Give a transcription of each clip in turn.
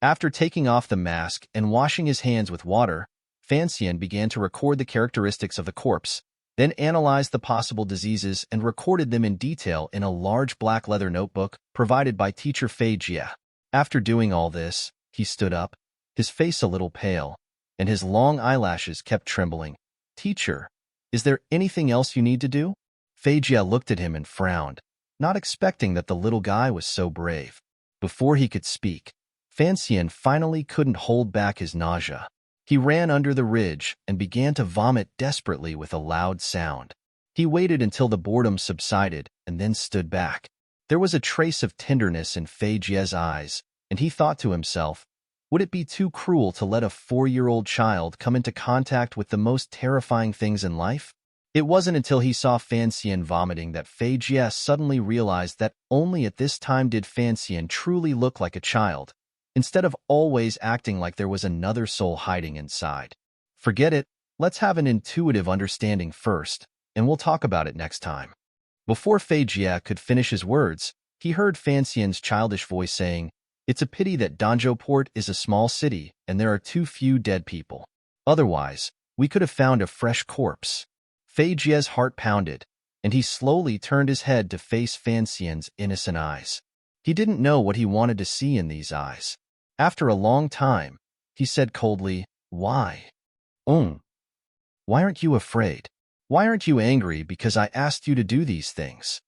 After taking off the mask and washing his hands with water, Fan Xian began to record the characteristics of the corpse, then analyzed the possible diseases and recorded them in detail in a large black leather notebook provided by teacher Fei Jie. After doing all this, he stood up, his face a little pale, and his long eyelashes kept trembling. "Teacher, is there anything else you need to do?" Fei Jie looked at him and frowned, not expecting that the little guy was so brave. Before he could speak, Fan Xian finally couldn't hold back his nausea. He ran under the ridge and began to vomit desperately with a loud sound. He waited until the boredom subsided and then stood back. There was a trace of tenderness in Fei Jie's eyes, and he thought to himself, would it be too cruel to let a 4-year-old child come into contact with the most terrifying things in life? It wasn't until he saw Fan Xian vomiting that Fei Jie suddenly realized that only at this time did Fan Xian truly look like a child, instead of always acting like there was another soul hiding inside. Forget it, let's have an intuitive understanding first, and we'll talk about it next time. Before Fei Jie could finish his words, he heard Fan Xian's childish voice saying, "It's a pity that Danzhou Port is a small city and there are too few dead people. Otherwise, we could have found a fresh corpse." Fei Jie's heart pounded, and he slowly turned his head to face Fan Xian's innocent eyes. He didn't know what he wanted to see in these eyes. After a long time, he said coldly, "Why? Why aren't you afraid? Why aren't you angry because I asked you to do these things?"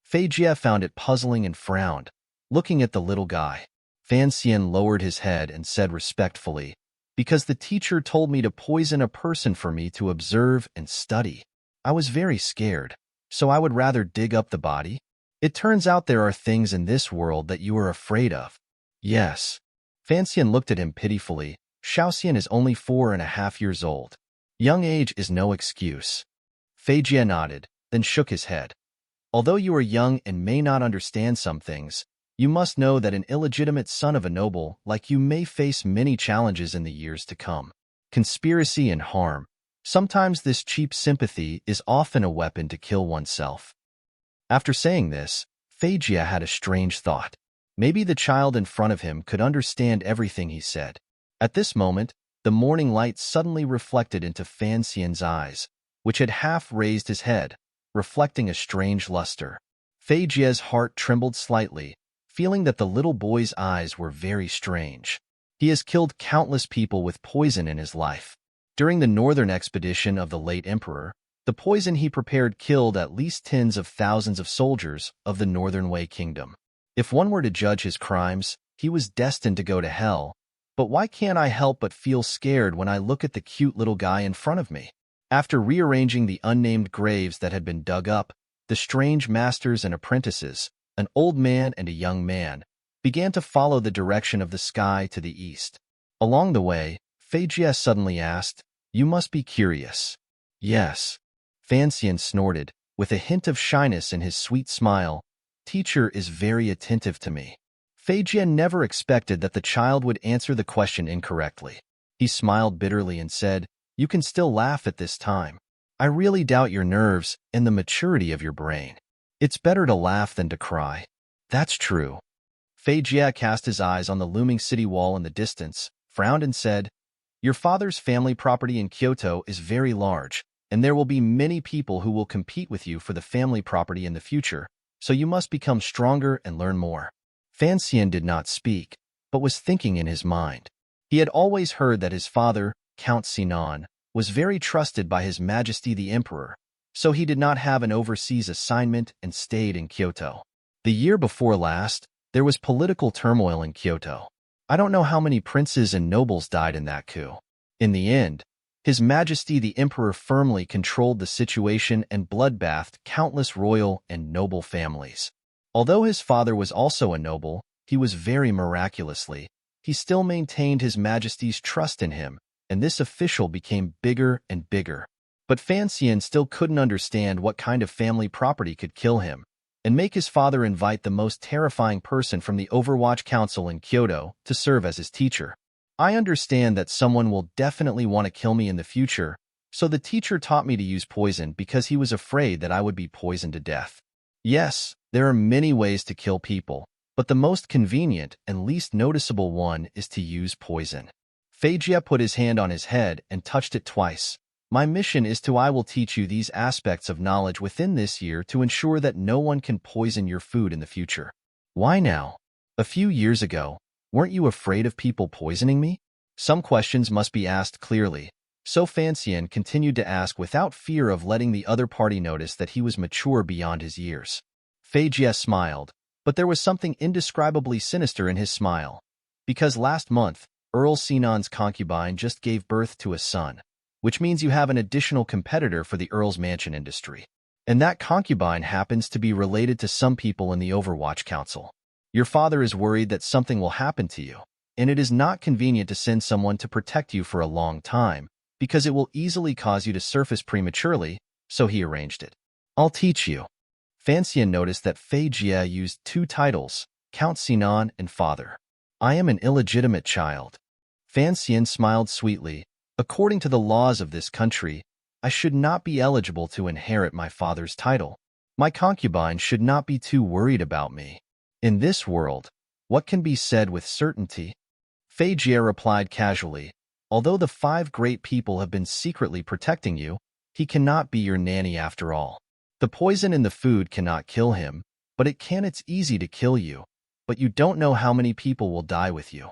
Fei Jie found it puzzling and frowned, looking at the little guy. Fan Xian lowered his head and said respectfully, "Because the teacher told me to poison a person for me to observe and study. I was very scared, so I would rather dig up the body. It turns out there are things in this world that you are afraid of." "Yes." Fan Xian looked at him pitifully. Xiaoxian is only 4.5 years old. Young age is no excuse. Fei Jie nodded, then shook his head. "Although you are young and may not understand some things, you must know that an illegitimate son of a noble like you may face many challenges in the years to come. Conspiracy and harm. Sometimes this cheap sympathy is often a weapon to kill oneself." After saying this, Fei Jie had a strange thought. Maybe the child in front of him could understand everything he said. At this moment, the morning light suddenly reflected into Fan Xian's eyes, which had half raised his head, reflecting a strange luster. Fei Jie's heart trembled slightly, feeling that the little boy's eyes were very strange. He has killed countless people with poison in his life. During the northern expedition of the late emperor, the poison he prepared killed at least tens of thousands of soldiers of the Northern Wei Kingdom. If one were to judge his crimes, he was destined to go to hell. But why can't I help but feel scared when I look at the cute little guy in front of me? After rearranging the unnamed graves that had been dug up, the strange masters and apprentices, an old man and a young man, began to follow the direction of the sky to the east. Along the way, Fei Jie suddenly asked, "You must be curious." "Yes." Fan Xian snorted, with a hint of shyness in his sweet smile. "Teacher is very attentive to me." Fei Jie never expected that the child would answer the question incorrectly. He smiled bitterly and said, "You can still laugh at this time. I really doubt your nerves and the maturity of your brain. It's better to laugh than to cry." "That's true." Fei Jie cast his eyes on the looming city wall in the distance, frowned and said, "Your father's family property in Kyoto is very large, and there will be many people who will compete with you for the family property in the future, so you must become stronger and learn more." Fan Xian did not speak, but was thinking in his mind. He had always heard that his father, Count Sinan, was very trusted by His Majesty the Emperor, so he did not have an overseas assignment and stayed in Kyoto. The year before last, there was political turmoil in Kyoto. I don't know how many princes and nobles died in that coup. In the end, His Majesty the Emperor firmly controlled the situation and bloodbathed countless royal and noble families. Although his father was also a noble, he was very miraculously. He still maintained His Majesty's trust in him, and this official became bigger and bigger. But Fan Xian still couldn't understand what kind of family property could kill him, and make his father invite the most terrifying person from the Overwatch Council in Kyoto to serve as his teacher. "I understand that someone will definitely want to kill me in the future, so the teacher taught me to use poison because he was afraid that I would be poisoned to death. Yes, there are many ways to kill people, but the most convenient and least noticeable one is to use poison. Fei Jie put his hand on his head and touched it twice. My mission is I will teach you these aspects of knowledge within this year to ensure that no one can poison your food in the future. Why now? A few years ago, weren't you afraid of people poisoning me? Some questions must be asked clearly, so Fanxian continued to ask without fear of letting the other party notice that he was mature beyond his years. Fei Jie smiled, but there was something indescribably sinister in his smile. Because last month, Earl Sinan's concubine just gave birth to a son, which means you have an additional competitor for the Earl's mansion industry. And that concubine happens to be related to some people in the Overwatch Council. Your father is worried that something will happen to you, and it is not convenient to send someone to protect you for a long time, because it will easily cause you to surface prematurely, so he arranged it. I'll teach you. Fanxian noticed that Fei Jie used two titles, Count Sinan and Father. I am an illegitimate child. Fanxian smiled sweetly. According to the laws of this country, I should not be eligible to inherit my father's title. My concubine should not be too worried about me. In this world, what can be said with certainty? Fei Jie replied casually, although the 5 great people have been secretly protecting you, he cannot be your nanny after all. The poison in the food cannot kill him, but it's easy to kill you, but you don't know how many people will die with you.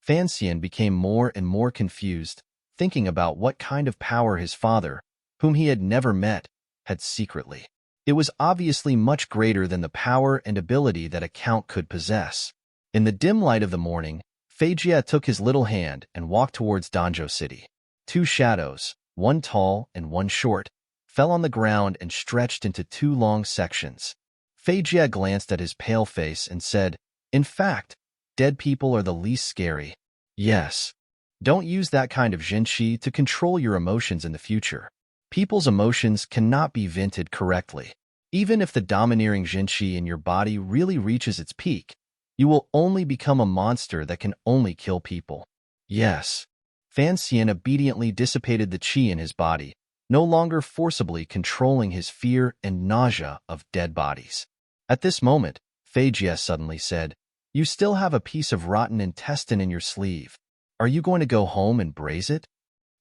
Fanxian became more and more confused, thinking about what kind of power his father, whom he had never met, had secretly. It was obviously much greater than the power and ability that a count could possess. In the dim light of the morning, Fei Jie took his little hand and walked towards Danzhou City. 2 shadows, one tall and one short, fell on the ground and stretched into 2 long sections. Fei Jie glanced at his pale face and said, in fact, dead people are the least scary. Yes. Don't use that kind of jinshi to control your emotions in the future. People's emotions cannot be vented correctly. Even if the domineering jinshi in your body really reaches its peak, you will only become a monster that can only kill people. Yes. Fanxian obediently dissipated the qi in his body, no longer forcibly controlling his fear and nausea of dead bodies. At this moment, Fei Jie suddenly said, you still have a piece of rotten intestine in your sleeve. Are you going to go home and braise it?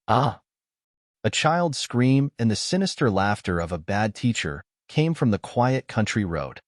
Ah! A child's scream and the sinister laughter of a bad teacher came from the quiet country road.